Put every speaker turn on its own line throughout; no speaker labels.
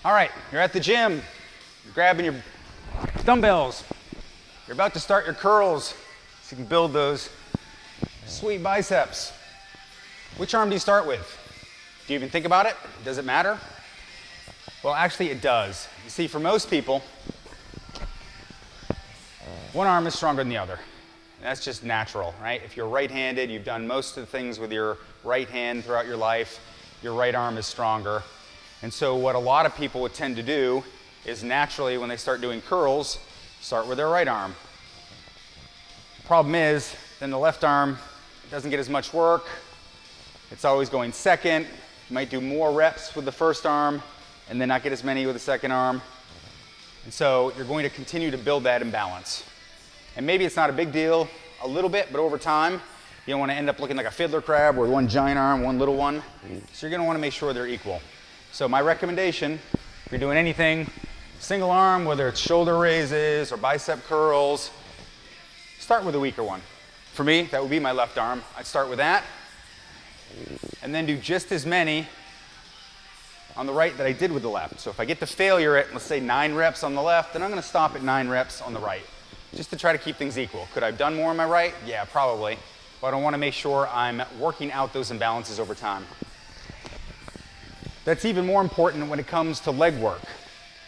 All right, you're at the gym, you're grabbing your dumbbells, you're about to start your curls so you can build those sweet biceps. Which arm do you start with? Do you even think about it? Does it matter? Well, actually it does. You see, for most people, one arm is stronger than the other. That's just natural, right? If you're right-handed, you've done most of the things with your right hand throughout your life, your right arm is stronger. And so what a lot of people would tend to do is naturally, when they start doing curls, start with their right arm. Problem is, then the left arm doesn't get as much work. It's always going second. You might do more reps with the first arm and then not get as many with the second arm. And so you're going to continue to build that imbalance. And maybe it's not a big deal, a little bit, but over time, you don't want to end up looking like a fiddler crab with one giant arm, one little one. So you're going to want to make sure they're equal. So my recommendation, if you're doing anything, single arm, whether it's shoulder raises or bicep curls, start with a weaker one. For me, that would be my left arm. I'd start with that, and then do just as many on the right that I did with the left. So if I get to failure at, let's say 9 reps on the left, then I'm going to stop at 9 reps on the right, just to try to keep things equal. Could I have done more on my right? Yeah, probably. But I want to make sure I'm working out those imbalances over time. That's even more important when it comes to leg work.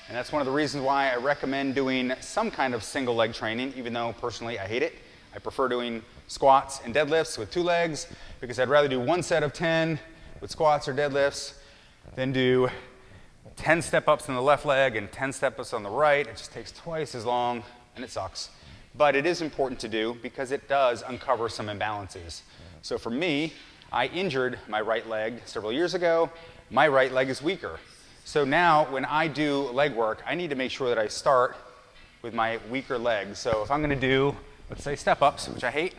And that's one of the reasons why I recommend doing some kind of single leg training, even though personally I hate it. I prefer doing squats and deadlifts with 2 legs because I'd rather do 1 set of 10 with squats or deadlifts than do 10 step-ups on the left leg and 10 step-ups on the right. It just takes twice as long and it sucks. But it is important to do because it does uncover some imbalances. So for me, I injured my right leg several years ago. My right leg is weaker. So now when I do leg work, I need to make sure that I start with my weaker leg. So if I'm going to do, let's say step-ups, which I hate,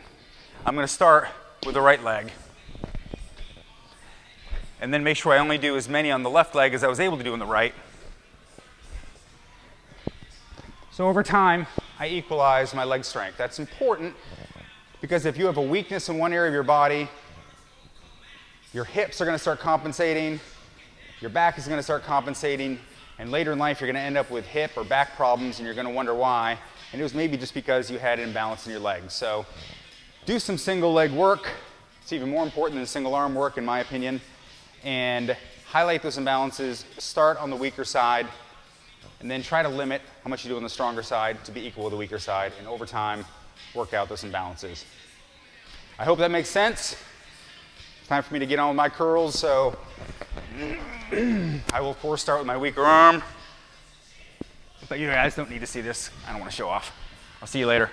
I'm going to start with the right leg. And then make sure I only do as many on the left leg as I was able to do on the right. So over time, I equalize my leg strength. That's important because if you have a weakness in one area of your body, your hips are going to start compensating, your back is going to start compensating, and later in life you're going to end up with hip or back problems and you're going to wonder why. And it was maybe just because you had an imbalance in your legs. So do some single leg work. It's even more important than single arm work in my opinion. And highlight those imbalances, start on the weaker side, and then try to limit how much you do on the stronger side to be equal to the weaker side, and over time, work out those imbalances. I hope that makes sense. It's time for me to get on with my curls, so I will of course start with my weaker arm. But you guys don't need to see this. I don't want to show off. I'll see you later.